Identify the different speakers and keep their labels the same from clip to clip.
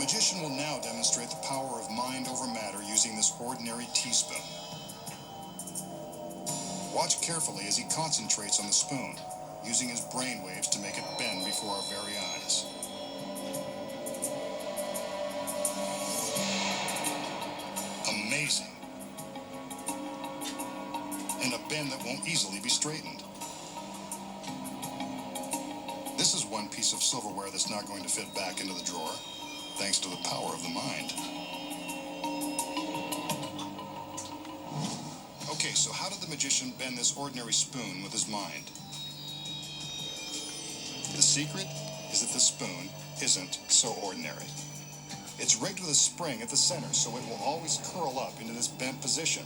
Speaker 1: magician will now demonstrate the power of mind over matter using this ordinary teaspoon. Watch carefully as he concentrates on the spoon, using his brain waves to make it bend before our very eyes. Amazing. And a bend that won't easily be straightened. This is one piece of silverware that's not going to fit back into the drawer, thanks to the power of the mind. Okay, so how did the magician bend this ordinary spoon with his mind? The secret is that the spoon isn't so ordinary. It's rigged with a spring at the center, so it will always curl up into this bent position.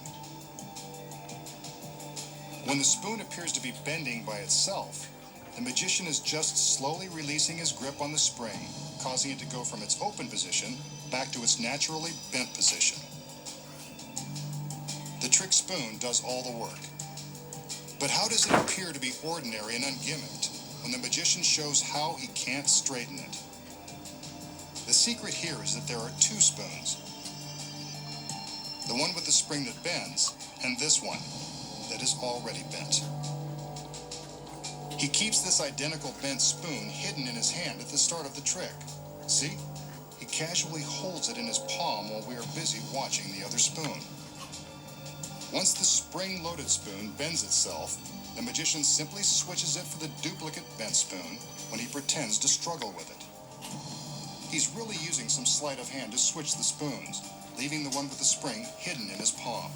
Speaker 1: When the spoon appears to be bending by itself, the magician is just slowly releasing his grip on the spring, causing it to go from its open position back to its naturally bent position. The trick spoon does all the work. But how does it appear to be ordinary and ungimmicked when the magician shows how he can't straighten it? The secret here is that there are two spoons. The one with the spring that bends, and this one that is already bent. He keeps this identical bent spoon hidden in his hand at the start of the trick. See? He casually holds it in his palm while we are busy watching the other spoon. Once the spring-loaded spoon bends itself, the magician simply switches it for the duplicate bent spoon when he pretends to struggle with it. He's really using some sleight of hand to switch the spoons, leaving the one with the spring hidden in his palm.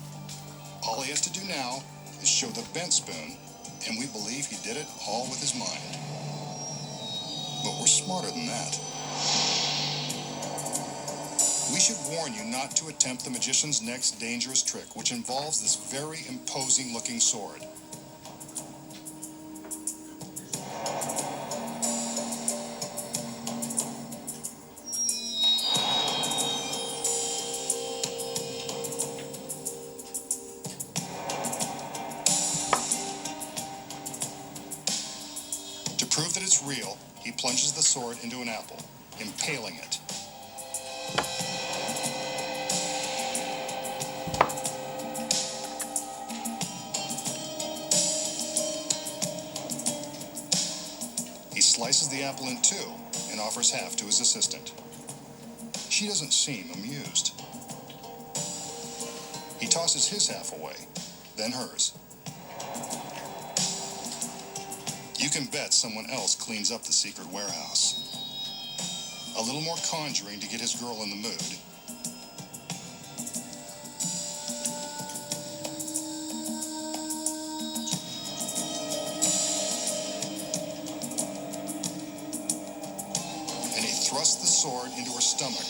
Speaker 1: All he has to do now is show the bent spoon, and we believe he did it all with his mind. But we're smarter than that. We should warn you not to attempt the magician's next dangerous trick, which involves this very imposing-looking sword. To prove that it's real, he plunges the sword into an apple, impaling it. He slices the apple in two and offers half to his assistant. She doesn't seem amused. He tosses his half away, then hers. You can bet someone else cleans up the secret warehouse. A little more conjuring to get his girl in the mood. And he thrusts the sword into her stomach,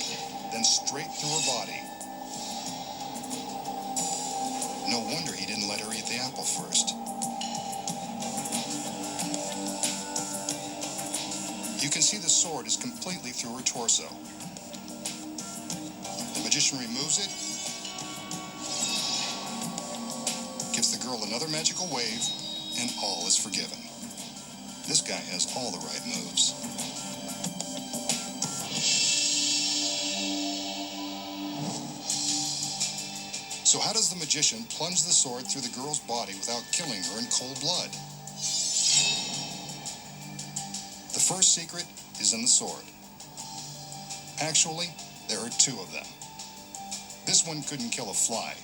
Speaker 1: then straight through her body. No wonder he didn't let her eat the apple first. You can see the sword is completely through her torso. The magician removes it, gives the girl another magical wave, and all is forgiven. This guy has all the right moves. So how does the magician plunge the sword through the girl's body without killing her in cold blood? The first secret is in the sword. Actually, there are two of them. This one couldn't kill a fly.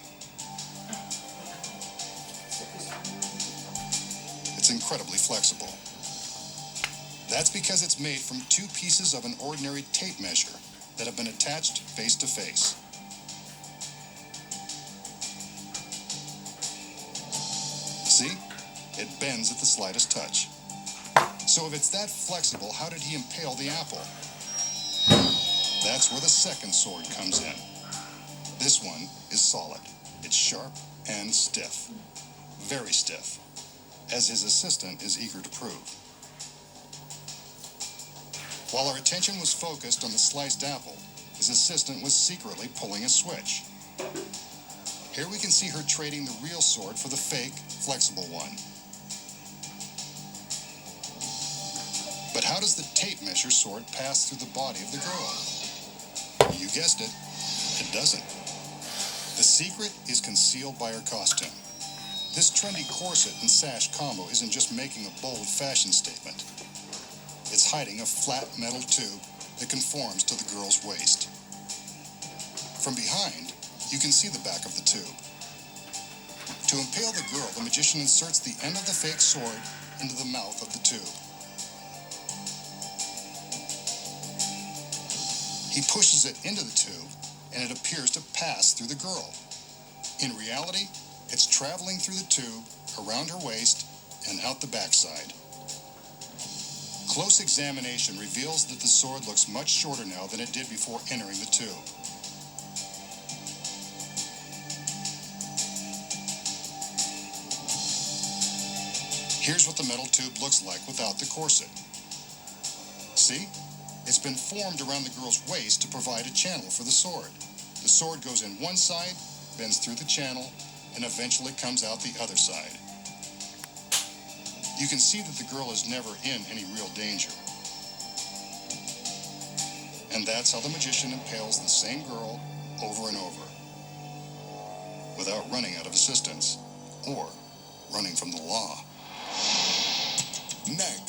Speaker 1: It's incredibly flexible. That's because it's made from two pieces of an ordinary tape measure that have been attached face to face. See? It bends at the slightest touch. So if it's that flexible, how did he impale the apple? That's where the second sword comes in. This one is solid. It's sharp and stiff. Very stiff, as his assistant is eager to prove. While our attention was focused on the sliced apple, his assistant was secretly pulling a switch. Here we can see her trading the real sword for the fake, flexible one. But how does the tape measure sword pass through the body of the girl? You guessed it, it doesn't. The secret is concealed by her costume. This trendy corset and sash combo isn't just making a bold fashion statement. It's hiding a flat metal tube that conforms to the girl's waist. From behind, you can see the back of the tube. To impale the girl, the magician inserts the end of the fake sword into the mouth of the tube. He pushes it into the tube, and it appears to pass through the girl. In reality, it's traveling through the tube, around her waist, and out the backside. Close examination reveals that the sword looks much shorter now than it did before entering the tube. Here's what the metal tube looks like without the corset. See? It's been formed around the girl's waist to provide a channel for the sword. The sword goes in one side, bends through the channel, and eventually comes out the other side. You can see that the girl is never in any real danger. And that's how the magician impales the same girl over and over, without running out of assistance or running from the law. Next.